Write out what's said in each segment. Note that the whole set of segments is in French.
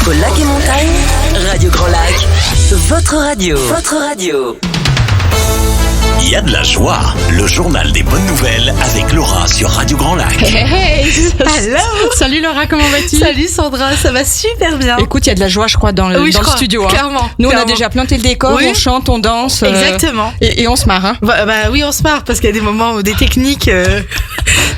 Info lac et montagne, Radio Grand Lac, votre radio. Votre radio. Il y a de la joie. Le journal des bonnes nouvelles avec Laura sur Radio Grand Lac. Hey, Hello. Salut Laura, comment vas-tu? Salut Sandra, ça va super bien. Écoute, il y a de la joie, je crois, dans le studio. Clairement. Nous, on a déjà planté le décor, Oui. on chante, on danse. Exactement. Et on se marre. Hein. Bah oui, on se marre parce qu'il y a des moments où des techniques,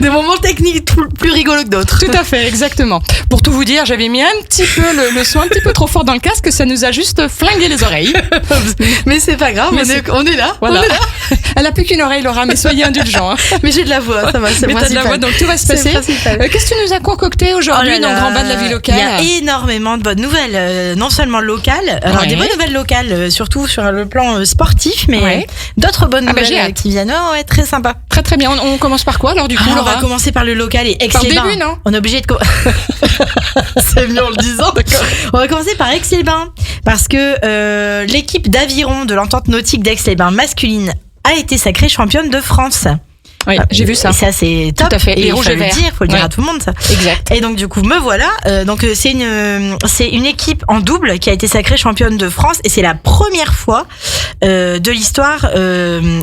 des moments techniques plus rigolos que d'autres. Tout à fait, exactement. Pour tout vous dire, j'avais mis un petit peu le son un petit peu trop fort dans le casque, ça nous a juste flingué les oreilles. Mais c'est pas grave, Mais on est là. Voilà. On est là. Elle a plus qu'une oreille, Laura, mais soyez indulgents. Hein. Mais j'ai de la voix, ça va, c'est Mais t'as de la principal. voix, donc tout va se C'est passer. principal. Qu'est-ce que tu nous as concocté aujourd'hui dans le grand bas de la vie locale? Il y a énormément de bonnes nouvelles, non seulement locales, alors Ouais. des bonnes nouvelles locales, surtout sur le plan sportif, mais Ouais. d'autres bonnes Ah bah, j'ai nouvelles hâte. qui viennent. Oh, ouais, très sympa. Très très bien. On commence par quoi alors du coup, On Laura? va commencer par le local et Par le Aix-les-Bains. début, non? On est obligé de. C'est mieux en le disant. D'accord. On va commencer par Aix-les-Bains parce que l'équipe d'aviron de l'entente nautique d'Aix-les-Bains masculine a été sacrée championne de France. Oui, j'ai vu ça. Et ça c'est top. Tout à fait. Et Les il rouges faut et le verts. dire, faut le dire Ouais. à tout le monde ça. Exact. Et donc du coup me voilà. C'est une équipe en double qui a été sacrée championne de France et c'est la première fois de l'histoire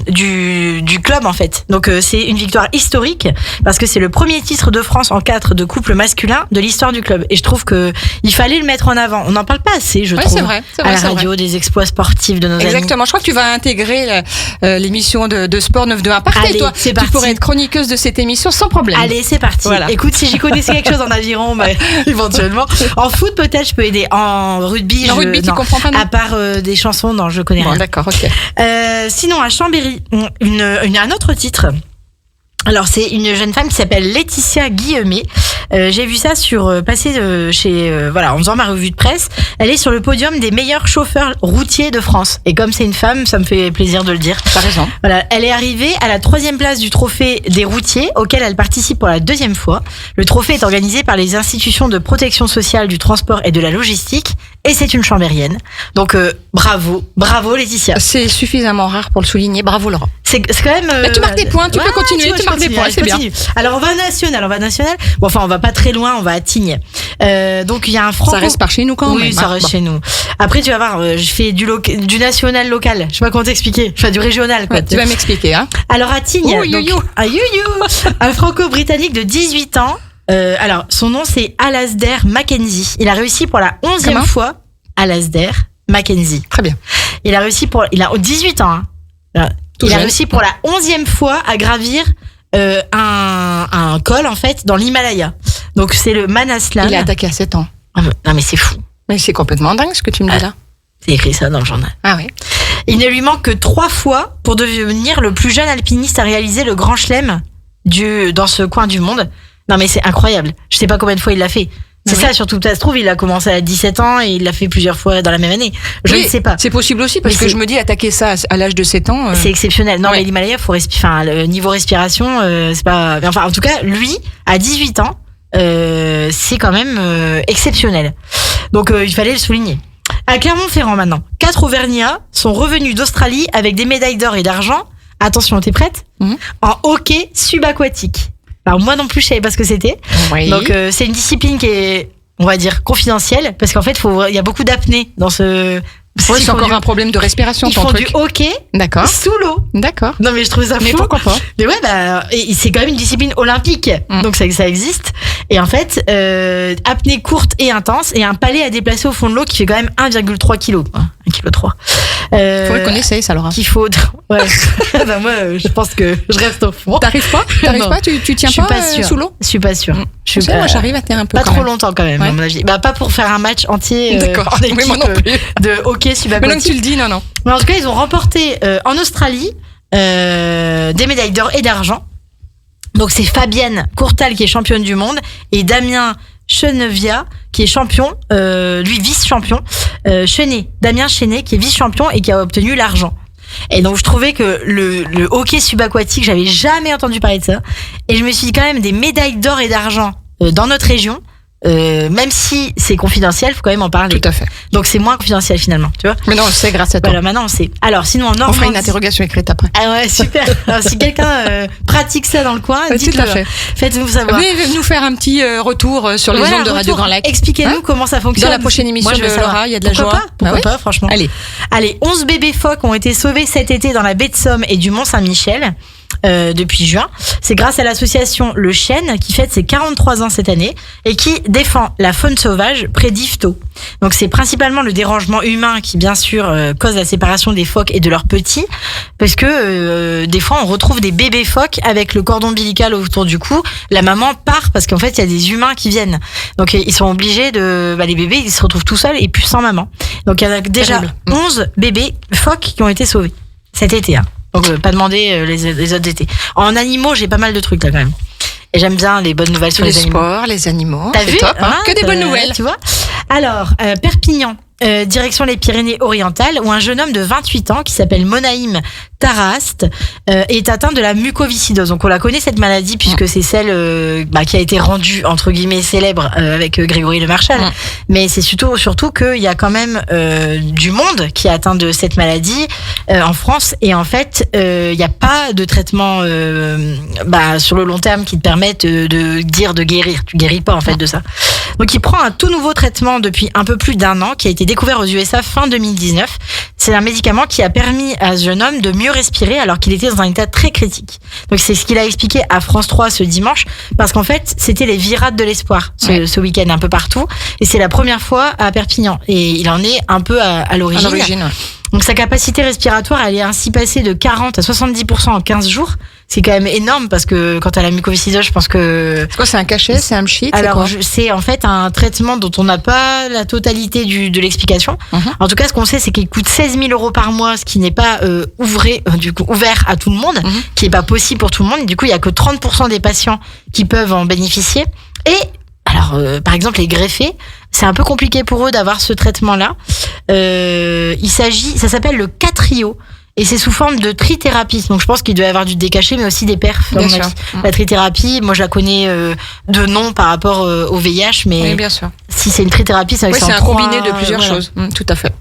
du club en fait. Donc c'est une victoire historique parce que c'est le premier titre de France en 4 de couple masculin de l'histoire du club. Et je trouve que il fallait le mettre en avant. On n'en parle pas assez, je Ouais, trouve. c'est vrai, À la c'est radio, vrai. des exploits sportifs de nos amis. Exactement. Je crois que tu vas intégrer l'émission de sport 921. Parfait, Allez, toi. c'est Tu parti. pourrais être chroniqueuse de cette émission sans problème. Allez, c'est parti. Voilà. Écoute, si j'y connaissais quelque chose en aviron, bah, éventuellement. En foot, peut-être, je peux aider. En rugby, En rugby, tu comprends pas, non? À part des chansons, non, je connais Bon, rien. d'accord, ok. Sinon, à Chambéry, un autre titre. Alors, c'est une jeune femme qui s'appelle Laetitia Guillemet. J'ai vu ça passer en faisant ma revue de presse. Elle est sur le podium des meilleurs chauffeurs routiers de France. Et comme c'est une femme, ça me fait plaisir de le dire. T'as raison. Voilà, elle est arrivée à la 3e place du trophée des routiers auquel elle participe pour la 2e fois. Le trophée est organisé par les institutions de protection sociale du transport et de la logistique et c'est une chambérienne. Donc bravo Laetitia. C'est suffisamment rare pour le souligner. Bravo, Laura. C'est quand même Mais tu marques des points, tu peux continuer, vois, tu je marques des continue, points, je c'est bien. continue. Alors on va national. Bon enfin on va pas très loin, on va à Tignes. Donc il y a un franco. Ça reste par chez nous quand même. Oui, ça reste Bon. chez nous. Après tu vas voir, je fais du national local. Je sais pas comment t'expliquer. Je fais du régional quoi. Ouais, tu vas m'expliquer, hein. Alors à Tignes, Ouh, you-you. un franco-britannique de 18 ans. Alors son nom c'est Alasdair Mackenzie. Il a réussi pour la 11e Comment fois. Alasdair Mackenzie. Très bien. Il a 18 ans. Hein. Tout Il a jeune. réussi pour la 11e fois à gravir un col en fait dans l'Himalaya. Donc c'est le Manaslan. Il est attaqué à 7 ans. Non mais c'est fou. Mais c'est complètement dingue ce que tu me dis là. C'est écrit ça dans le journal. Ah oui. Il ne lui manque que 3 fois pour devenir le plus jeune alpiniste à réaliser le Grand Chelem dans ce coin du monde. Non mais c'est incroyable. Je sais pas combien de fois il l'a fait. C'est Oui. ça surtout. Ça se trouve il a commencé à 17 ans et il l'a fait plusieurs fois dans la même année. Je Oui, ne sais pas. C'est possible aussi parce Mais que c'est- je me dis attaquer ça à l'âge de 7 ans. C'est exceptionnel. Non Ouais. mais l'Himalaya faut le niveau respiration c'est pas. Enfin en tout cas lui à 18 ans c'est quand même exceptionnel. Donc il fallait le souligner. À Clermont-Ferrand maintenant, 4 Auvergnats sont revenus d'Australie avec des médailles d'or et d'argent. Attention, t'es prête? Mhm. En hockey subaquatique. Alors moi non plus je savais pas ce que c'était. Oui. Donc c'est une discipline qui est, on va dire, confidentielle parce qu'en fait il y a beaucoup d'apnée dans ce. Ouais, ils c'est font encore du- un problème de respiration Ils ton font truc. du hockey D'accord. sous l'eau. D'accord. Non mais je trouve ça fou. Mais pourquoi pas? Mais ouais, et c'est quand même une discipline olympique, donc ça existe. Et en fait, apnée courte et intense, et un palais à déplacer au fond de l'eau qui fait quand même 1,3 kg. 1,3 kg. Faudrait qu'on essaye ça, Laura. Qu'il faut. Ouais. Bah, moi, je pense que je reste au fond. T'arrives pas? Non. Tu tiens Je suis pas, pas sûre. sous l'eau? Je suis pas sûre. Je Tu suis sais, moi j'arrive à tenir un peu pas quand trop même. longtemps quand même, Ouais. à mon avis. Bah, pas pour faire un match entier. D'accord. En équipe, Oui, moi non plus. de hockey Mais non que subaquatique. tu le dis, non. Mais en tout cas, ils ont remporté en Australie des médailles d'or et d'argent. Donc c'est Fabienne Courtal qui est championne du monde et Damien Chenevia qui est champion, lui vice-champion. Damien Chenet qui est vice-champion et qui a obtenu l'argent. Et donc je trouvais que le hockey subaquatique, j'avais jamais entendu parler de ça. Et je me suis dit quand même des médailles d'or et d'argent dans notre région. même si c'est confidentiel, faut quand même en parler. Tout à fait. Donc c'est moins confidentiel finalement, tu vois. Mais non, on le sait grâce à toi. Voilà, maintenant on sait. Alors sinon en On fera Normandie. une interrogation écrite après. Ah ouais, super. Alors, si quelqu'un pratique ça dans le coin, Tout dites-le. à fait. Faites-nous savoir. Venez nous faire un petit retour sur les Voilà, ondes de Radio retour. Grand Lac. Expliquez-nous Hein comment ça fonctionne. Dans la prochaine émission Moi, je veux de savoir. Laura, il y a de la Pourquoi joie. pas Pourquoi Ah ouais pas, franchement. Allez. 11 bébés phoques ont été sauvés cet été dans la baie de Somme et du Mont-Saint-Michel. Depuis juin. C'est grâce à l'association Le Chêne qui fête ses 43 ans cette année et qui défend la faune sauvage près d'Yvetot. Donc c'est principalement le dérangement humain qui bien sûr cause la séparation des phoques et de leurs petits parce que des fois on retrouve des bébés phoques avec le cordon ombilical autour du cou. La maman part parce qu'en fait il y a des humains qui viennent. Donc ils sont obligés de... les bébés ils se retrouvent tout seuls et plus sans maman. Donc il y a déjà Terrible. 11 bébés phoques qui ont été sauvés cet été. Hein. Donc pas demander les autres étés. En animaux, j'ai pas mal de trucs là quand même. Et j'aime bien les bonnes nouvelles sur Le les animaux. sport, les animaux. T'as c'est vu top, hein. Hein, Que des bonnes nouvelles. Tu vois. Alors Perpignan, direction les Pyrénées-Orientales, où un jeune homme de 28 ans qui s'appelle Monaïm Tarast est atteint de la mucoviscidose. Donc on la connaît cette maladie puisque c'est celle qui a été rendue entre guillemets célèbre avec Grégory Le Marchal. Mais c'est surtout qu'il y a quand même du monde qui est atteint de cette maladie en France et en fait il n'y a pas de traitement sur le long terme qui te permette de dire de guérir. Tu guéris pas en fait de ça. Donc il prend un tout nouveau traitement depuis un peu plus d'1 an qui a été découvert aux USA fin 2019. C'est un médicament qui a permis à ce jeune homme de mieux respirer alors qu'il était dans un état très critique. Donc c'est ce qu'il a expliqué à France 3 ce dimanche parce qu'en fait c'était les virades de l'espoir ce week-end un peu partout et c'est la première fois à Perpignan et il en est un peu à l'origine. Ouais. Donc sa capacité respiratoire elle est ainsi passée de 40 à 70% en 15 jours. C'est quand même énorme parce que quand t'as la mucoviscidose, je pense que... C'est quoi, c'est un cachet, c'est un pchit? Alors, c'est en fait un traitement dont on n'a pas la totalité de l'explication. En tout cas, ce qu'on sait, c'est qu'il coûte 16 000 euros par mois, ce qui n'est pas ouvert à tout le monde, qui n'est pas possible pour tout le monde. Du coup, il y a que 30% des patients qui peuvent en bénéficier. Et alors, par exemple, les greffés, c'est un peu compliqué pour eux d'avoir ce traitement-là. Ça s'appelle le Catrio. Et c'est sous forme de trithérapie. Donc je pense qu'il doit y avoir du décaché, mais aussi des perfs. Bien sûr. La trithérapie, moi je la connais de nom par rapport au VIH, mais Oui, bien sûr. si c'est une trithérapie, c'est C'est un combiné de plusieurs choses. Tout à fait.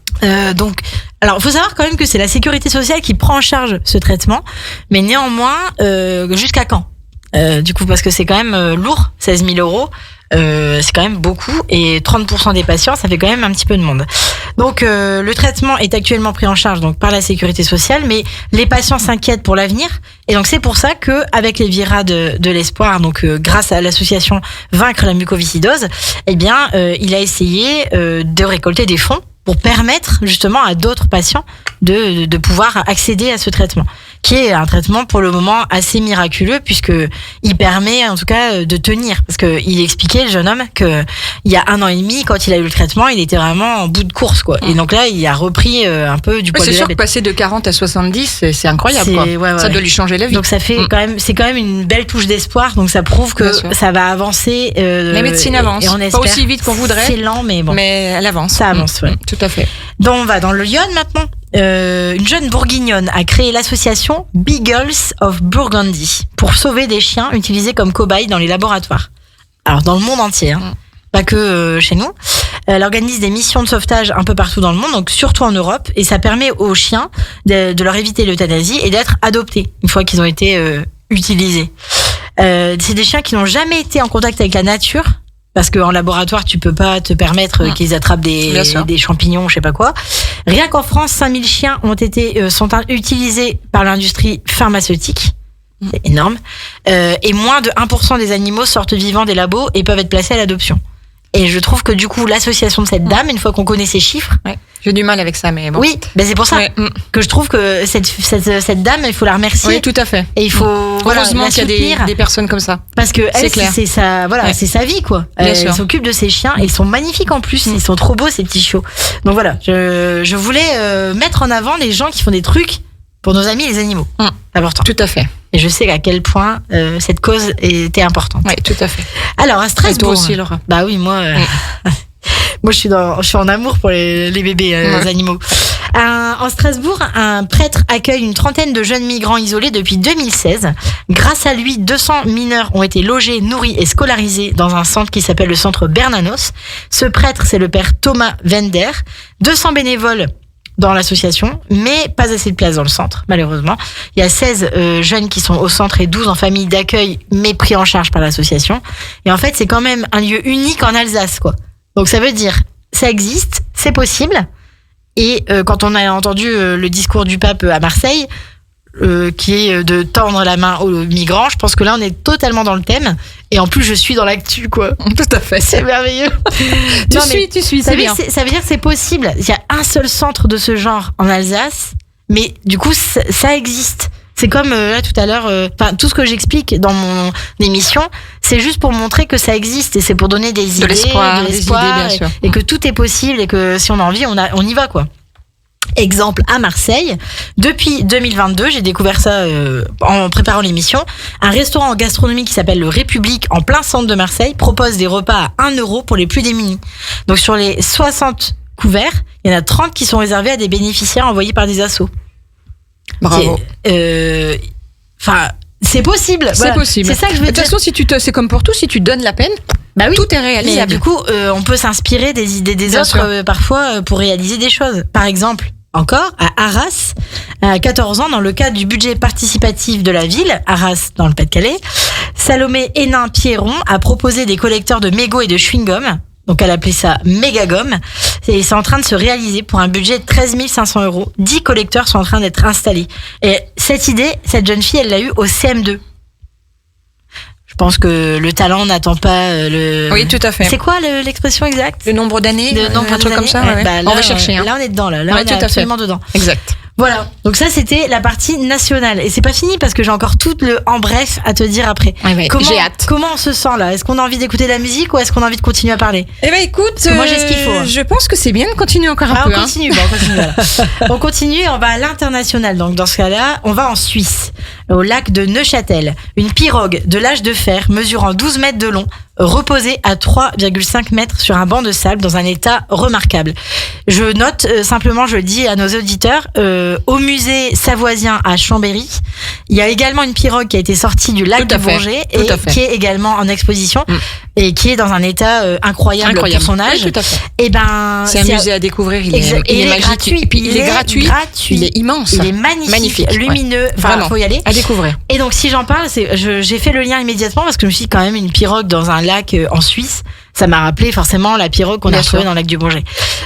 Donc, alors il faut savoir quand même que c'est la sécurité sociale qui prend en charge ce traitement, mais néanmoins, jusqu'à quand du coup, parce que c'est quand même lourd, 16 000 euros. C'est quand même beaucoup et 30% des patients, ça fait quand même un petit peu de monde. Donc le traitement est actuellement pris en charge donc par la sécurité sociale, mais les patients s'inquiètent pour l'avenir et donc c'est pour ça que avec les virades de l'espoir, donc grâce à l'association Vaincre la mucoviscidose, eh bien il a essayé de récolter des fonds pour permettre justement à d'autres patients de pouvoir accéder à ce traitement, qui est un traitement pour le moment assez miraculeux puisque il permet en tout cas de tenir, parce que il expliquait, le jeune homme, que il y a 1 an et demi, quand il a eu le traitement, il était vraiment en bout de course quoi. Et donc là il a repris un peu du poil de C'est la sûr que bête. passer de 40 à 70, c'est incroyable quoi. Ouais. Ça doit lui changer la vie. Donc ça fait c'est quand même une belle touche d'espoir, donc ça prouve Bien que sûr. ça va avancer. La médecine avance, et on pas espère. aussi vite qu'on voudrait. C'est lent mais bon. Mais elle avance. Ça avance, ouais. Tout à fait. Donc on va dans le Lyon maintenant. Une jeune bourguignonne a créé l'association Beagles of Burgundy pour sauver des chiens utilisés comme cobayes dans les laboratoires. Alors dans le monde entier, hein. Pas que chez nous. Elle organise des missions de sauvetage un peu partout dans le monde, donc surtout en Europe, et ça permet aux chiens de leur éviter l'euthanasie et d'être adoptés une fois qu'ils ont été utilisés. C'est des chiens qui n'ont jamais été en contact avec la nature. Parce qu'en laboratoire, tu peux pas te permettre qu'ils attrapent des champignons, je sais pas quoi. Rien qu'en France, 5000 chiens sont utilisés par l'industrie pharmaceutique. C'est énorme. Et moins de 1% des animaux sortent vivants des labos et peuvent être placés à l'adoption. Et je trouve que du coup, l'association de cette dame, une fois qu'on connaît ses chiffres... Ouais. J'ai du mal avec ça, mais bon. Oui, ben c'est pour ça que je trouve que cette dame, il faut la remercier. Oui, tout à fait. Et il faut heureusement qu'il y a soutenir. des personnes comme ça. Parce que elle, clair. c'est c'est sa vie quoi. Bien sûr. Elle s'occupe de ses chiens et ils sont magnifiques en plus. Ils sont trop beaux ces petits chiots. Donc voilà, je voulais mettre en avant les gens qui font des trucs pour nos amis les animaux. C'est important. Tout à fait. Et je sais à quel point cette cause était importante. Oui, tout à fait. Alors à Strasbourg. Et toi aussi, Laura. Bah oui, moi. Moi, je suis en amour pour les bébés, les animaux. En Strasbourg, un prêtre accueille une trentaine de jeunes migrants isolés depuis 2016. Grâce à lui, 200 mineurs ont été logés, nourris et scolarisés dans un centre qui s'appelle le centre Bernanos. Ce prêtre, c'est le père Thomas Wender. 200 bénévoles dans l'association, mais pas assez de place dans le centre, malheureusement. Il y a 16 jeunes qui sont au centre et 12 en famille d'accueil, mais pris en charge par l'association. Et en fait, c'est quand même un lieu unique en Alsace, quoi. Donc ça veut dire, ça existe, c'est possible. Et quand on a entendu le discours du pape à Marseille, qui est de tendre la main aux migrants, je pense que là on est totalement dans le thème. Et en plus je suis dans l'actu, quoi. Tout à fait. C'est merveilleux. Tu suis, c'est bien. Ça veut dire que c'est possible. Il y a un seul centre de ce genre en Alsace, mais du coup ça existe. C'est comme là tout à l'heure, tout ce que j'explique dans mon émission, c'est juste pour montrer que ça existe et c'est pour donner des idées, l'espoir, des idées, bien sûr. et que tout est possible et que si on a envie, on y va, quoi. Exemple à Marseille, depuis 2022, j'ai découvert ça en préparant l'émission, un restaurant en gastronomie qui s'appelle le République en plein centre de Marseille propose des repas à 1 € pour les plus démunis. Donc sur les 60 couverts, il y en a 30 qui sont réservés à des bénéficiaires envoyés par des assos. Bravo. C'est possible. C'est Voilà. possible. C'est ça que je veux De toute dire. façon, c'est comme pour tout, si tu donnes la peine, Bah oui. tout est Mais réalisable. du coup, on peut s'inspirer des idées des Bien autres sûr. parfois pour réaliser des choses. Par exemple, encore à Arras, à 14 ans, dans le cadre du budget participatif de la ville, Arras dans le Pas-de-Calais, Salomé Hénin-Pierron a proposé des collecteurs de mégots et de chewing-gum. Donc elle appelait ça Mégagum. Et c'est en train de se réaliser pour un budget de 13 500 €. 10 collecteurs sont en train d'être installés. Et cette idée, cette jeune fille, elle l'a eue au CM2. Je pense que le talent n'attend pas le... Oui, tout à fait. C'est quoi l'expression exacte? Le nombre d'années, Le nombre un truc d'années. comme ça. Ouais. Bah, On va chercher. Là, on est dedans. Là, Ouais, on tout à est fait. absolument dedans. Exact. Voilà. Donc ça, c'était la partie nationale. Et c'est pas fini parce que j'ai encore tout le en bref à te dire après. Ouais, j'ai hâte. Comment on se sent là? Est-ce qu'on a envie d'écouter de la musique ou est-ce qu'on a envie de continuer à parler? Eh ben écoute, que moi, j'ai ce qu'il faut, hein. Je pense que c'est bien de continuer encore un Ah, peu. on continue, on continue. Voilà. On continue, on va à l'international. Donc dans ce cas-là, on va en Suisse, au lac de Neuchâtel. Une pirogue de l'âge de fer mesurant 12 mètres de long, reposée à 3,5 mètres sur un banc de sable dans un état remarquable. Je note simplement, je le dis à nos auditeurs, au musée savoisien à Chambéry, il y a également une pirogue qui a été sortie du lac Tout à du fait, Bourget tout et à fait. qui est également en exposition et qui est dans un état incroyable pour son âge. Oui, tout à fait. Et ben, C'est un musée à découvrir. Il Exact. est magique. gratuit. Et puis il est gratuit. Il est immense. Il est magnifique, Magnifique, lumineux. ouais. Enfin, Vraiment. faut y aller. À découvrir. Et donc, si j'en parle, j'ai fait le lien immédiatement parce que je me suis dit, quand même, une pirogue dans un lac en Suisse, ça m'a rappelé forcément la pirogue qu'on a Bien retrouvée sûr. dans le lac du Bourget.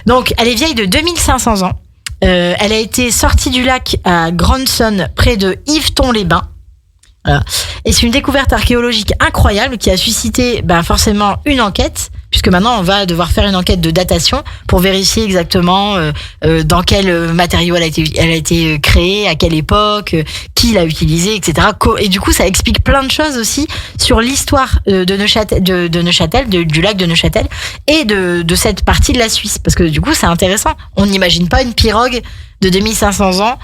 Donc, elle est vieille de 2500 ans. Elle a été sortie du lac à Grandson, près de Yveton-les-Bains. Voilà. Et c'est une découverte archéologique incroyable qui a suscité forcément une enquête, puisque maintenant on va devoir faire une enquête de datation pour vérifier exactement dans quel matériau elle a été créée, à quelle époque, qui l'a utilisé, etc. Et du coup, ça explique plein de choses aussi sur l'histoire de Neuchâtel, du lac de Neuchâtel et de cette partie de la Suisse, parce que du coup, c'est intéressant. On n'imagine pas une pirogue de 2500 ans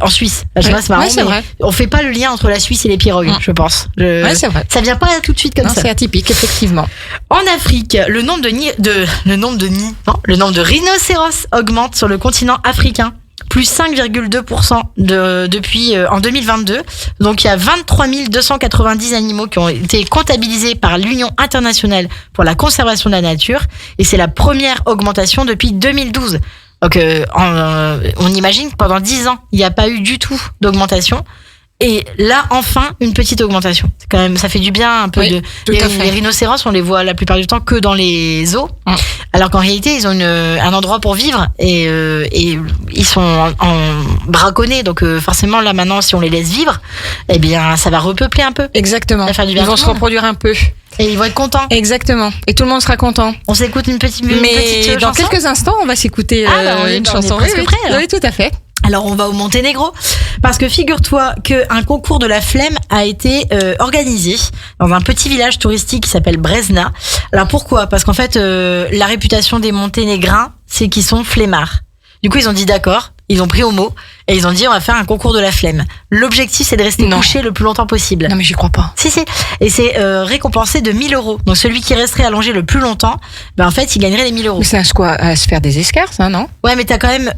en Suisse. Je sais pas, c'est marrant, Ouais, c'est mais vrai. on fait pas le lien entre la Suisse et les pirogues, je pense. Ouais, c'est vrai. Ça vient pas tout de suite comme Non, ça. c'est atypique, effectivement. En Afrique, le nombre de rhinocéros augmente sur le continent africain. Plus 5,2% depuis en 2022. Donc il y a 23 290 animaux qui ont été comptabilisés par l'Union internationale pour la conservation de la nature. Et c'est la première augmentation depuis 2012. Donc on imagine que pendant 10 ans, il n'y a pas eu du tout d'augmentation. Et là, enfin, une petite augmentation. C'est quand même, ça fait du bien un peu. Oui, tout à fait. Les rhinocéros, on les voit la plupart du temps que dans les zoos. Alors qu'en réalité, ils ont un endroit pour vivre et ils sont braconnés. Donc forcément, là maintenant, si on les laisse vivre, eh bien, ça va repeupler un peu. Exactement. Ça va faire du bien Ils à vont tout se le monde. reproduire un peu. Et ils vont être contents. Exactement. Et tout le monde sera content. On s'écoute une petite Mais dans chanson. quelques instants, on va s'écouter on est une presque chanson. prêt, alors. Oui, tout à fait. Alors on va au Monténégro parce que figure-toi qu'un concours de la flemme a été organisé dans un petit village touristique qui s'appelle Brezna. Alors pourquoi? Parce qu'en fait la réputation des Monténégrins c'est qu'ils sont flemmards. Du coup ils ont dit d'accord, ils ont pris au mot et ils ont dit on va faire un concours de la flemme. L'objectif c'est de rester couché le plus longtemps possible. Non mais j'y crois pas. Si. Et c'est récompensé de 1 000 euros. Donc celui qui resterait allongé le plus longtemps, en fait il gagnerait les 1 000 euros. Mais c'est à se faire des escarres, ça, non? Ouais, mais t'as quand même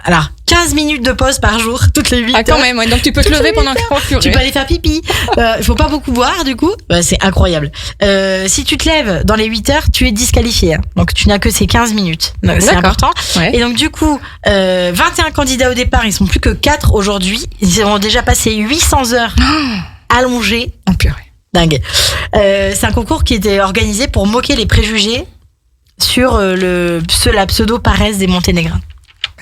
alors 15 minutes de pause par jour, toutes les 8 heures. Ah quand même, ouais. Donc tu peux te lever pendant que tu peux aller faire pipi. Il faut pas beaucoup boire du coup. C'est incroyable. Si tu te lèves dans les 8 heures, tu es disqualifié. Hein. Donc tu n'as que ces 15 minutes. Donc, c'est important. Ouais. Et donc du coup, 21 candidats au départ, ils sont plus que 4 aujourd'hui. Ils ont déjà passé 800 heures allongés. Oh purée. Dingue. C'est un concours qui était organisé pour moquer les préjugés sur la pseudo-paresse des Monténégrins.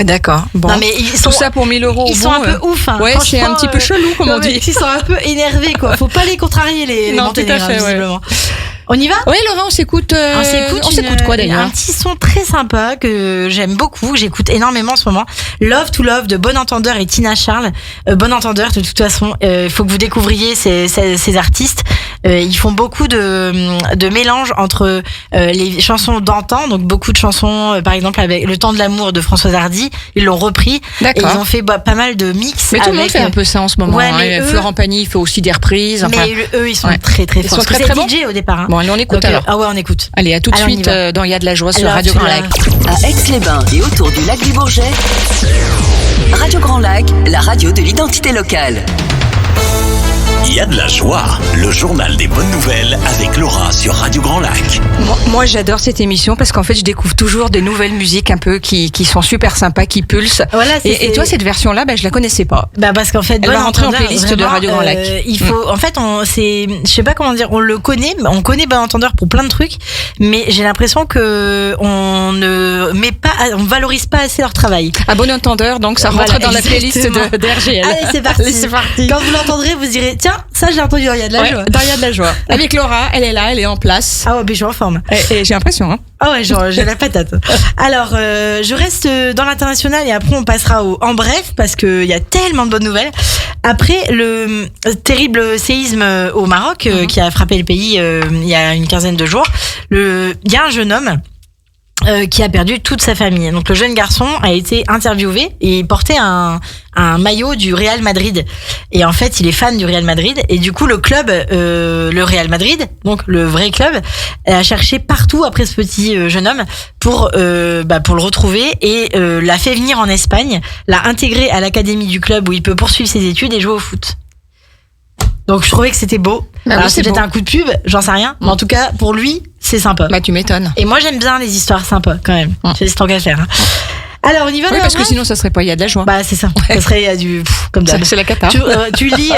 D'accord. Bon. Non, mais tout ça pour 1 000 euros. Ils sont un peu ouf. Hein. Ouais, c'est un petit peu chelou, comme on dit. Ils sont un peu énervés, quoi. Faut pas les contrarier, les Monténégrins, visiblement. On y va? Oui, Laura, on s'écoute. On s'écoute quoi d'ailleurs? Un petit son très sympa que j'aime beaucoup, que j'écoute énormément en ce moment. Love to Love de Bon Entendeur et Tina Charles. Bon Entendeur, de toute façon, il faut que vous découvriez ces artistes. Ils font beaucoup de mélange entre les chansons d'antan, donc beaucoup de chansons, par exemple avec Le Temps de l'amour de Françoise Hardy, ils l'ont repris. D'accord. Et ils ont fait pas mal de mix. Mais tout le monde fait un peu ça en ce moment. Ouais, mais Florent Pagny fait aussi des reprises. Enfin, mais eux, ils sont très très forts. Ils sont très très bons. DJ au départ. Hein. Bon, allez, on écoute. Donc, alors. Ah ouais, on écoute. Allez, à tout de suite dans Il y a de la joie sur Radio Grand Lac. À Aix-les-Bains et autour du lac du Bourget, Radio Grand Lac, la radio de l'identité locale. Il y a de la joie, le journal des bonnes nouvelles avec Laura sur Radio Grand Lac. Moi, j'adore cette émission parce qu'en fait, je découvre toujours des nouvelles musiques un peu qui sont super sympas, qui pulsent. Voilà, et toi, cette version-là, je la connaissais pas. Parce qu'en fait, elle va rentrer en playlist de Radio Grand Lac. Il faut, en fait, je sais pas comment dire, on le connaît, on connaît Bon Entendeur pour plein de trucs, mais j'ai l'impression que on valorise pas assez leur travail. À Bon Entendeur, donc ça rentre dans la playlist d'RGL. Allez, c'est parti. Quand vous l'entendrez, vous direz, tiens, ça j'ai entendu dans Il y a de la joie. Dans Il y a de la joie. Avec Laura, elle est là, elle est en place. Ah ouais, je suis en forme. Et j'ai l'impression, hein. Ah ouais, genre, j'ai la patate. Alors, je reste dans l'international et après on passera en bref parce qu'il y a tellement de bonnes nouvelles. Après le terrible séisme au Maroc qui a frappé le pays il y a une quinzaine de jours, il y a un jeune homme qui a perdu toute sa famille. Donc le jeune garçon a été interviewé et il portait un maillot du Real Madrid. Et en fait, il est fan du Real Madrid. Et du coup, le club, le Real Madrid, donc le vrai club, a cherché partout après ce petit jeune homme pour le retrouver et l'a fait venir en Espagne, l'a intégré à l'académie du club où il peut poursuivre ses études et jouer au foot. Donc je trouvais que c'était beau. Alors c'est peut-être un coup de pub, j'en sais rien. Mais en tout cas, pour lui, c'est sympa. Tu m'étonnes. Et moi, j'aime bien les histoires sympas quand même. C'est ce tant qu'à faire. Hein. Alors, on y va. Oui, parce que sinon, ça serait pas Il y a de la joie. C'est ça. Ça serait comme d'hab. C'est la cata. Tu lis,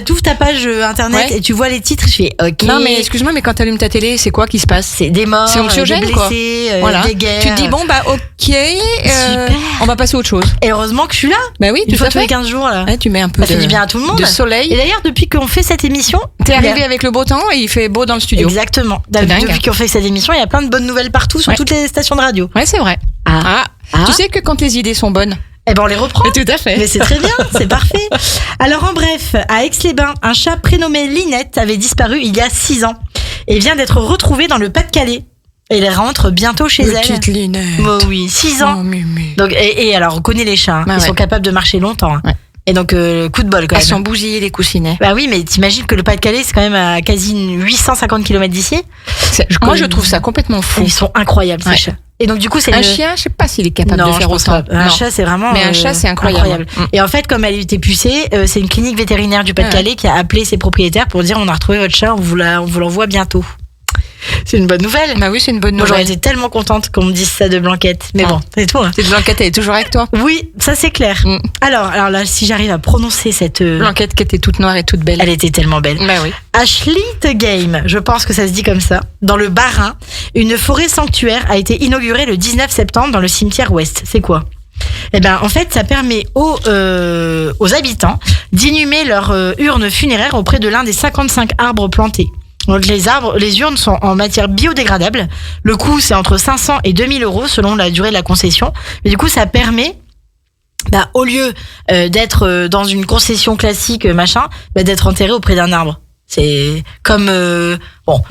t'ouvres ta page internet et tu vois les titres. Je fais OK. Non, mais excuse-moi, mais quand t'allumes ta télé, c'est quoi qui se passe? C'est des morts, c'est anxiogène, des blessés, des guerres. Tu te dis OK, super. On va passer à autre chose. Et heureusement que je suis là. Oui, une fois tous les 15 jours là. Tu mets un peu. Ça fait du bien à tout le monde. De soleil. Et d'ailleurs, depuis qu'on fait cette émission, t'es arrivé avec le beau temps et il fait beau dans le studio. Exactement. Depuis qu'on fait cette émission, il y a plein de bonnes nouvelles partout sur toutes les stations de radio. Ouais, c'est vrai. Tu sais que quand les idées sont bonnes, on les reprend. Tout à fait. Mais c'est très bien, c'est parfait. Alors en bref, à Aix-les-Bains, un chat prénommé Linette avait disparu il y a 6 ans et vient d'être retrouvé dans le Pas-de-Calais. Et elle rentre bientôt chez elle. Petite Linette. Oui, 6 ans. Oh, Mimi. Donc, et alors, on connaît les chats. Ils sont capables de marcher longtemps. Ouais. Et donc, coup de bol quand même. Elles sont bousillées, les coussinets. Oui, mais t'imagines que le Pas-de-Calais, c'est quand même à quasi 850 km d'ici. Moi, je trouve ça complètement fou. Ils sont incroyables, ces chats. Et donc, du coup, c'est un chien, je sais pas s'il est capable de faire autant. Un chat, c'est vraiment. Mais un chat, c'est incroyable. Et en fait, comme elle était pucée, c'est une clinique vétérinaire du Pas-de-Calais qui a appelé ses propriétaires pour dire on a retrouvé votre chat, on vous l'envoie bientôt. C'est une bonne nouvelle. Oui, c'est une bonne nouvelle. Moi, j'aurais été tellement contente qu'on me dise ça de Blanquette. Mais bon, c'est tout. Hein. Cette Blanquette, elle est toujours avec toi? Oui, ça c'est clair. Alors là, si j'arrive à prononcer cette... Blanquette qui était toute noire et toute belle. Elle était tellement belle. Oui. À Schlittgame, je pense que ça se dit comme ça, dans le Bas-Rhin, une forêt sanctuaire a été inaugurée le 19 septembre dans le cimetière ouest. C'est quoi? En fait, ça permet aux habitants d'inhumer leur urne funéraire auprès de l'un des 55 arbres plantés. Donc les urnes sont en matière biodégradable. Le coût, c'est entre 500 et 2000 euros selon la durée de la concession. Mais du coup, ça permet, au lieu d'être dans une concession classique, d'être enterré auprès d'un arbre. C'est comme,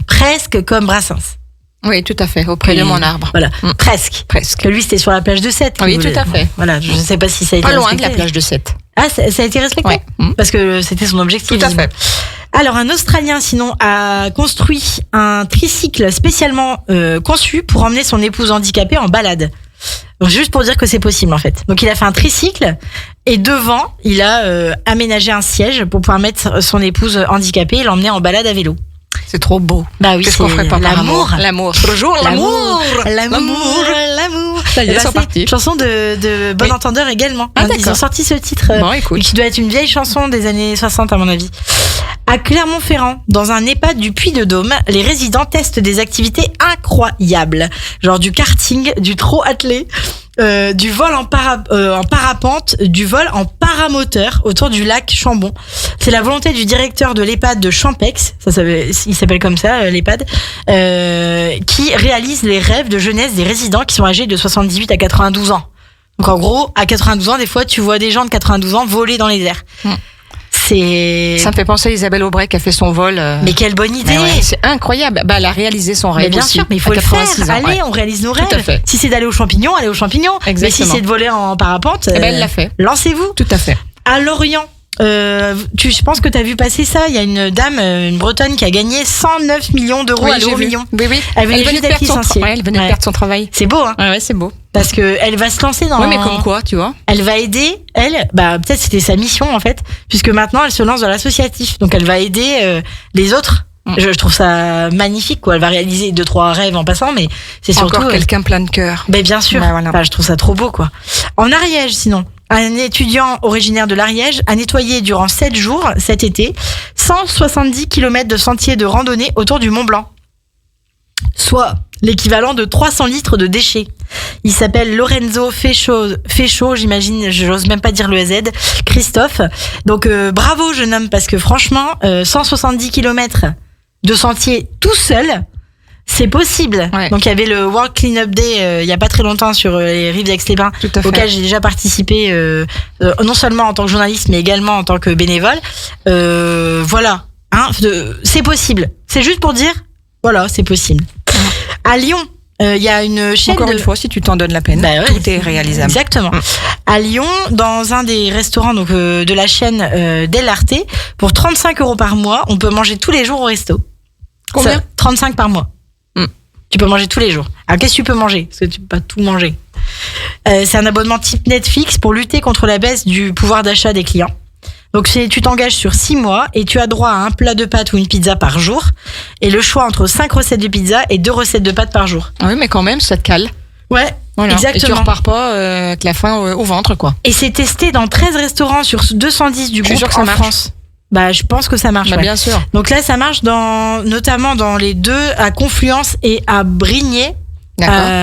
presque comme Brassens. Oui, tout à fait, auprès de mon arbre. Voilà, presque. Que lui, c'était sur la plage de Sète. Oui, tout à fait. Voilà, je ne sais pas si ça a été pas loin respecté. de la plage de Sète. Ah, ça a été respecté? Ouais. Parce que c'était son objectif. Tout à fait. Alors, un Australien, sinon, a construit un tricycle spécialement conçu pour emmener son épouse handicapée en balade. Donc, juste pour dire que c'est possible, en fait. Donc, il a fait un tricycle et devant, il a aménagé un siège pour pouvoir mettre son épouse handicapée et l'emmener en balade à vélo. C'est trop beau. Bah oui, Qu'est-ce qu'on ferait pas par l'amour. L'amour. Toujours l'amour. L'amour. Ça y est, c'est parti. Chanson de Bon Entendeur également. Ah, Ils ont sorti ce titre. Bon, écoute. Qui doit être une vieille chanson des années 60 à mon avis. À Clermont-Ferrand, dans un EHPAD du Puy-de-Dôme, les résidents testent des activités incroyables. Genre du karting, du trot attelé, du vol en parapente, du vol en paramoteur autour du lac Chambon. C'est la volonté du directeur de l'EHPAD de Champex, il s'appelle comme ça, l'EHPAD, qui réalise les rêves de jeunesse des résidents qui sont âgés de 78 à 92 ans. Donc en gros, à 92 ans, des fois, tu vois des gens de 92 ans voler dans les airs. Ça me fait penser à Isabelle Aubray qui a fait son vol. Mais quelle bonne idée! Ouais, c'est incroyable. Bah, elle a réalisé son rêve. Mais bien aussi, sûr, mais il faut le faire. Allez, on réalise nos rêves. Tout à fait. Si c'est d'aller aux champignons, allez aux champignons. Exactement. Mais si c'est de voler en parapente, elle l'a fait. Lancez-vous. Tout à fait. À Lorient, je pense que tu as vu passer ça. Il y a une dame, une Bretonne, qui a gagné 109 millions d'euros à l'euro-million. Oui. Elle venait d'être licenciée. Elle venait de perdre son travail. C'est beau, hein? Ouais, c'est beau. Parce que elle va se lancer dans. Oui, mais comme quoi, tu vois. Elle va aider, peut-être c'était sa mission en fait, puisque maintenant elle se lance dans l'associatif. Donc elle va aider les autres. Je trouve ça magnifique, quoi. Elle va réaliser 2-3 rêves en passant, mais c'est surtout. Encore quelqu'un plein de cœur. Ben bien sûr. Voilà. Enfin, je trouve ça trop beau, quoi. En Ariège, sinon. Un étudiant originaire de l'Ariège a nettoyé durant 7 jours cet été 170 km de sentiers de randonnée autour du Mont Blanc. Soit l'équivalent de 300 litres de déchets. Il s'appelle Lorenzo Féchaud, j'imagine, j'ose même pas dire le Z, Christophe. Donc bravo jeune homme, parce que franchement, 170 km de sentier tout seul, c'est possible. Ouais. Donc il y avait le World Cleanup Day il y a pas très longtemps sur les rives d'Aix-les-Bains, auquel j'ai déjà participé non seulement en tant que journaliste mais également en tant que bénévole. Voilà, hein, c'est possible. C'est juste pour dire, voilà, c'est possible. À Lyon, il y a une chaîne. Encore une fois, si tu t'en donnes la peine, tout est réalisable. Exactement. À Lyon, dans un des restaurants de la chaîne Dell'Arte, pour 35 € par mois, on peut manger tous les jours au resto. Combien? 35 par mois. Tu peux manger tous les jours. Alors qu'est-ce que tu peux manger? Parce que tu peux pas tout manger. C'est un abonnement type Netflix pour lutter contre la baisse du pouvoir d'achat des clients. Donc tu t'engages sur 6 mois et tu as droit à un plat de pâtes ou une pizza par jour et le choix entre 5 recettes de pizza et 2 recettes de pâtes par jour. Oui, mais quand même, ça te cale. Ouais, voilà. exactement. Et tu repars pas avec la faim au ventre, quoi. Et c'est testé dans 13 restaurants sur 210 du groupe en France. Bah, je pense que ça marche. Bah, bien sûr. Donc là, ça marche notamment dans les deux, à Confluence et à Brignais,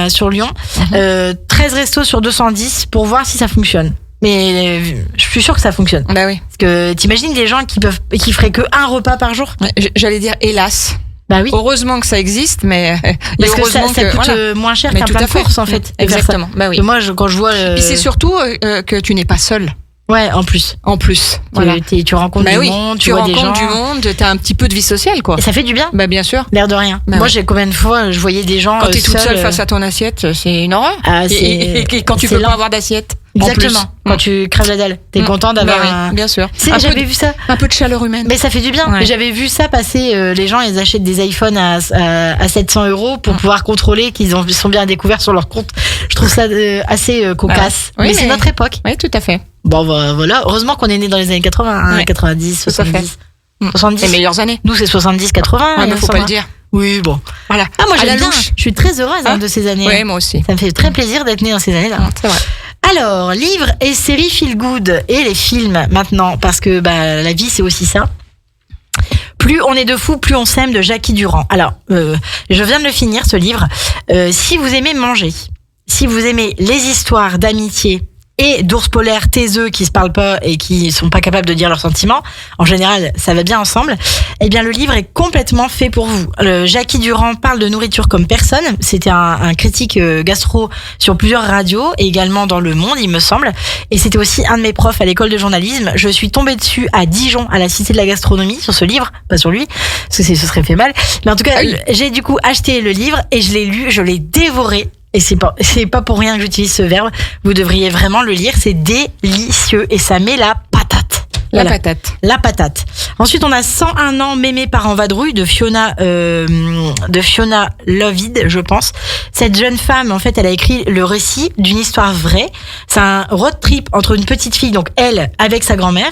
sur Lyon. 13 restos sur 210 pour voir si ça fonctionne. Mais je suis sûre que ça fonctionne. Bah oui. Parce que t'imagines des gens qui feraient que un repas par jour? J'allais dire hélas. Bah oui. Heureusement que ça existe, mais parce que ça coûte moins cher qu'un plat de course en fait. Exactement. Bah oui. Moi, quand je vois. Et c'est surtout que tu n'es pas seul. Ouais, en plus. Voilà. Tu rencontres du monde, tu vois des gens. Du monde, t'as un petit peu de vie sociale, quoi. Et ça fait du bien. Bah, bien sûr. L'air de rien. Moi, j'ai combien de fois, je voyais des gens. Quand t'es toute seule face à ton assiette, c'est une horreur. Et quand tu peux pas avoir d'assiette. Exactement. Quand tu crèves la dalle, t'es content d'avoir. Bien sûr. J'avais vu ça. Un peu de chaleur humaine. Mais ça fait du bien. Ouais. J'avais vu ça passer. Les gens, ils achètent des iPhones à 700 € pour pouvoir contrôler qu'ils sont bien découverts sur leur compte. Je trouve ça assez cocasse. Oui, mais c'est notre époque. Oui, tout à fait. Bon, voilà. Heureusement qu'on est né dans les années 80, 90, 70. 70. Les meilleures années. Nous, c'est 70, 80. Mais faut pas le dire. Oui, bon. Voilà. Ah, moi, j'aime bien. Je suis très heureuse de ces années. Oui, moi aussi. Ça me fait très plaisir d'être née dans ces années-là. C'est vrai. Alors, livres et séries feel good et les films maintenant, parce que la vie, c'est aussi ça. Plus on est de fous, plus on s'aime, de Jackie Durand. Alors, je viens de le finir, ce livre. Si vous aimez manger, si vous aimez les histoires d'amitié et d'ours polaires taiseux qui se parlent pas et qui sont pas capables de dire leurs sentiments, en général, ça va bien ensemble, eh bien, le livre est complètement fait pour vous. Jackie Durand parle de nourriture comme personne. C'était un critique gastro sur plusieurs radios et également dans Le Monde, il me semble. Et c'était aussi un de mes profs à l'école de journalisme. Je suis tombée dessus à Dijon, à la Cité de la Gastronomie, sur ce livre, pas sur lui, parce que ce serait fait mal. Mais en tout cas, j'ai du coup acheté le livre et je l'ai lu, je l'ai dévoré. Et c'est pas pour rien que j'utilise ce verbe. Vous devriez vraiment le lire. C'est délicieux et ça met la patate. Voilà. La patate. Ensuite, on a 101 ans mémé par en vadrouille de Fiona Lovid, je pense. Cette jeune femme, en fait, elle a écrit le récit d'une histoire vraie. C'est un road trip entre une petite fille, donc elle, avec sa grand-mère,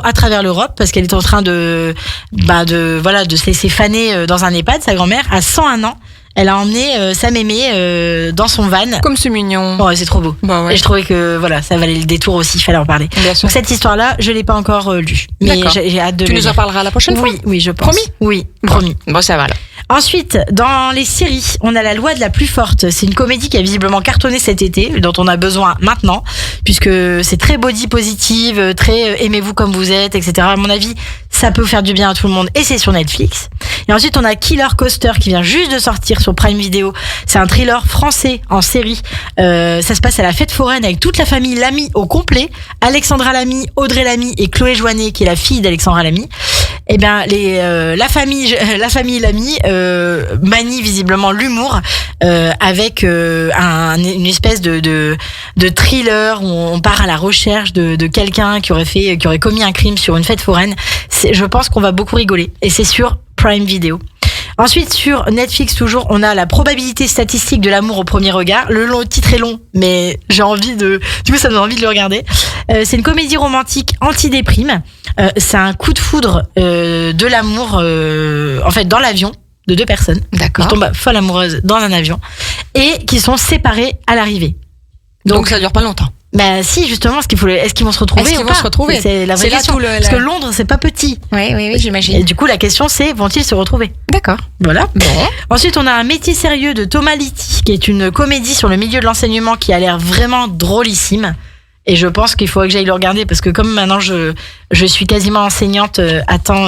à travers l'Europe, parce qu'elle est en train de se laisser faner dans un EHPAD, sa grand-mère, à 101 ans. Elle a emmené sa mémé dans son van. Comme c'est mignon. Oh, c'est trop beau. Bah ouais. Et je trouvais que voilà, ça valait le détour aussi, il fallait en parler. Bien sûr. Donc cette histoire-là, je l'ai pas encore lue, mais j'ai hâte de Tu nous en parleras la prochaine fois. Oui, je pense. Promis. Oui, promis. Bon, ça va là. Ensuite, dans les séries, on a La Loi de la plus forte. C'est une comédie qui a visiblement cartonné cet été, dont on a besoin maintenant, puisque c'est très body positive, très aimez-vous comme vous êtes, etc. À mon avis, ça peut faire du bien à tout le monde, et c'est sur Netflix. Et ensuite, on a Killer Coaster qui vient juste de sortir sur Prime Video. C'est un thriller français en série. Ça se passe à la fête foraine avec toute la famille Lamy au complet. Alexandra Lamy, Audrey Lamy et Chloé Joannet, qui est la fille d'Alexandra Lamy. Eh bien, la famille Lamy manie visiblement l'humour avec une espèce de thriller où on part à la recherche de quelqu'un qui aurait commis un crime sur une fête foraine. Je pense qu'on va beaucoup rigoler, et c'est sur Prime Video. Ensuite, sur Netflix, toujours, on a La probabilité statistique de l'amour au premier regard. Le titre est long, mais du coup, ça me donne envie de le regarder. C'est une comédie romantique anti-déprime. C'est un coup de foudre de l'amour, en fait, dans l'avion, de deux personnes. D'accord. Qui tombent folles amoureuses dans un avion et qui sont séparées à l'arrivée. Donc ça dure pas longtemps. Bah si, justement, est-ce qu'ils vont se retrouver ou pas ? C'est la vraie question. Parce que Londres, c'est pas petit. Oui, j'imagine. Et du coup, la question c'est, vont-ils se retrouver ? D'accord. Voilà. Bon. Ensuite, on a Un métier sérieux de Thomas Litti, qui est une comédie sur le milieu de l'enseignement qui a l'air vraiment drôlissime. Et je pense qu'il faudrait que j'aille le regarder, parce que comme maintenant je suis quasiment enseignante à temps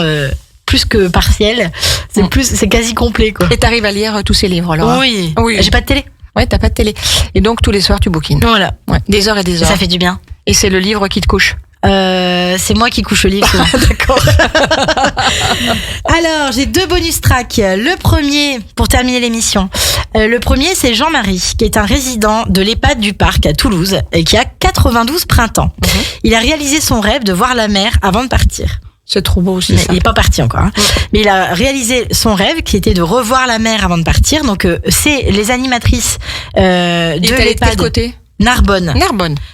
plus que partiel, c'est quasi complet, quoi. Et t'arrives à lire tous ces livres, Laura ? Oui. Oui. J'ai pas de télé. Ouais, t'as pas de télé. Et donc tous les soirs tu bouquines. Voilà. Ouais. Des heures et des heures. Ça fait du bien. Et c'est le livre qui te couche. C'est moi qui couche le livre. D'accord. Alors, j'ai 2 bonus tracks. Le premier, pour terminer l'émission, le premier, c'est Jean-Marie, qui est un résident de l'EHPAD du Parc à Toulouse et qui a 92 printemps. Il a réalisé son rêve de voir la mer avant de partir. C'est trop beau aussi. Il n'est pas parti encore. Hein. Mais il a réalisé son rêve qui était de revoir la mer avant de partir. Donc, c'est les animatrices de l'EHPAD. De quel côté ? Narbonne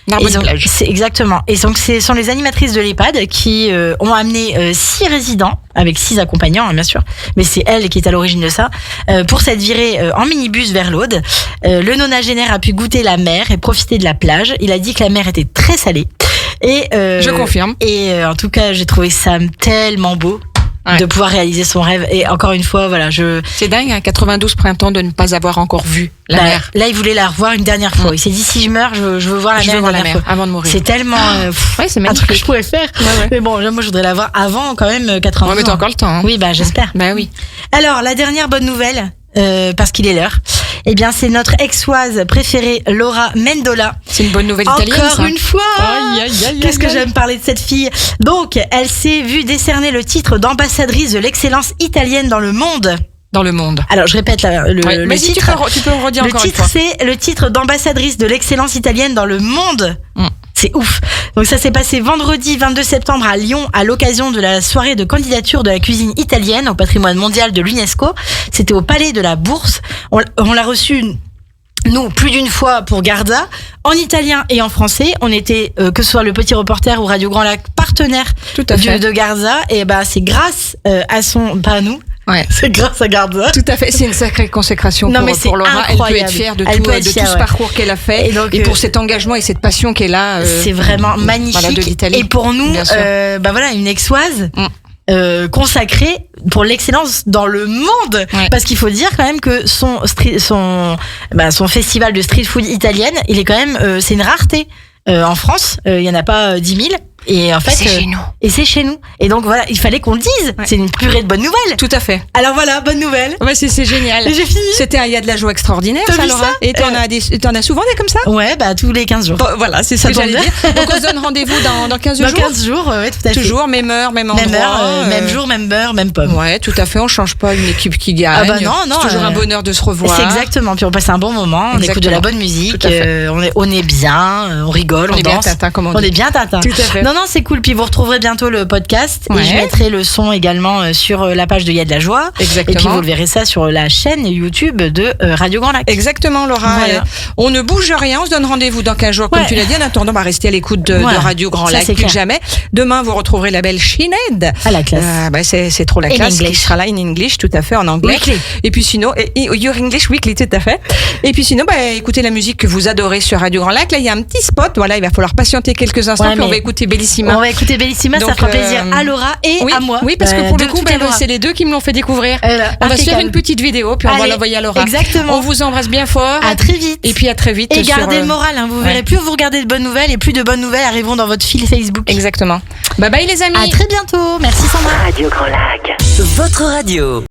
plage. C'est exactement. Et donc ce sont les animatrices de l'EHPAD qui ont amené 6 résidents avec 6 accompagnants, hein, bien sûr. Mais c'est elle qui est à l'origine de ça. Pour cette virée en minibus vers l'Aude, le nonagénaire a pu goûter la mer et profiter de la plage. Il a dit que la mer était très salée. Et je confirme. Et en tout cas, j'ai trouvé ça tellement beau. Ouais. De pouvoir réaliser son rêve. Et encore une fois, voilà, C'est dingue, hein, 92 printemps de ne pas avoir encore vu la mer. Là, il voulait la revoir une dernière fois. Il s'est dit, si je meurs, je veux voir la mer avant de mourir. C'est tellement c'est un truc que je pourrais faire. Ouais. Mais bon, moi, je voudrais la voir avant quand même 80 ans. Ouais, mais t'as encore le temps. Hein. Oui, j'espère. Oui. Alors, la dernière bonne nouvelle, parce qu'il est l'heure. Eh bien, c'est notre ex-oise préférée, Laura Mendola. C'est une bonne nouvelle italienne, Encore une fois. Qu'est-ce que j'aime parler de cette fille. Donc, elle s'est vue décerner le titre d'ambassadrice de l'excellence italienne dans le monde. Dans le monde. Alors, je répète le titre. Tu peux redire encore une fois. Le titre, c'est le titre d'ambassadrice de l'excellence italienne dans le monde. C'est ouf. Donc ça s'est passé vendredi 22 septembre à Lyon à l'occasion de la soirée de candidature de la cuisine italienne au patrimoine mondial de l'UNESCO. C'était au Palais de la Bourse. On l'a reçu, nous, plus d'une fois pour Garda, en italien et en français. On était, que ce soit le Petit Reporter ou Radio Grand Lac, partenaire de Garda. Et c'est grâce à pas à nous. Ouais. C'est grâce à Garda. Tout à fait, c'est une sacrée consécration pour Laura. Incroyable. Elle peut être fière de tout ce parcours qu'elle a fait et pour cet engagement et cette passion qu'elle a. C'est vraiment magnifique. De l'Italie. Et pour nous, une ex-oise consacrée pour l'excellence dans le monde. Ouais. Parce qu'il faut dire quand même que son festival de street food italienne, il est quand même, c'est une rareté. En France, il y en a pas 10 000. Et en fait, c'est chez nous. Et c'est chez nous. Et donc voilà, il fallait qu'on le dise. Ouais. C'est une purée de bonnes nouvelles. Tout à fait. Alors voilà, bonne nouvelle. Ouais, c'est génial. Et j'ai fini. C'était il y a de la joie extraordinaire, ça, Laura. Et t'en as souvent des comme ça? Ouais, bah tous les 15 jours. Bon, voilà, c'est ça que j'allais dire. Donc on se donne rendez-vous dans 15 jours. Dans 15 jours, ouais, tout à fait. Toujours même heure, même endroit. Même jour, même beurre, même pomme. Ouais, tout à fait. On change pas une équipe qui gagne. Ah bah non, c'est toujours un bonheur de se revoir. C'est exactement. Puis on passe un bon moment, on écoute de la bonne musique, on est bien, on rigole, on danse. On est bien Tintin, comme on dit. On est bien Tintin. Tout à fait. Non, c'est cool. Puis vous retrouverez bientôt le podcast et je mettrai le son également sur la page de Il y a de la joie. Exactement. Et puis vous le verrez ça sur la chaîne YouTube de Radio Grand Lac. Exactement, Laura. Voilà. On ne bouge rien, on se donne rendez-vous dans 15 jours, comme tu l'as dit. En attendant, on va rester à l'écoute de Radio Grand Lac, plus que jamais. Demain, vous retrouverez la belle Sinéad. À la classe. C'est trop la classe. Qui sera là in English, tout à fait, en anglais. Weekly. Et puis sinon, Your English Weekly, tout à fait. Et puis sinon, écoutez la musique que vous adorez sur Radio Grand Lac. Là, il y a un petit spot. Voilà, il va falloir patienter quelques instants, puis on va écouter Bellissima. On va écouter Bellissima, ça fera plaisir à Laura et à moi. Oui, parce que pour le coup, c'est les deux qui me l'ont fait découvrir. On va se faire une petite vidéo, puis on va l'envoyer à Laura. Exactement. On vous embrasse bien fort. À très vite. Et puis à très vite. Et gardez le moral, vous verrez, plus vous regardez de bonnes nouvelles et plus de bonnes nouvelles arriveront dans votre fil Facebook. Exactement. Bye bye les amis. À très bientôt. Merci Sandra. Radio Grand Lac. Votre radio.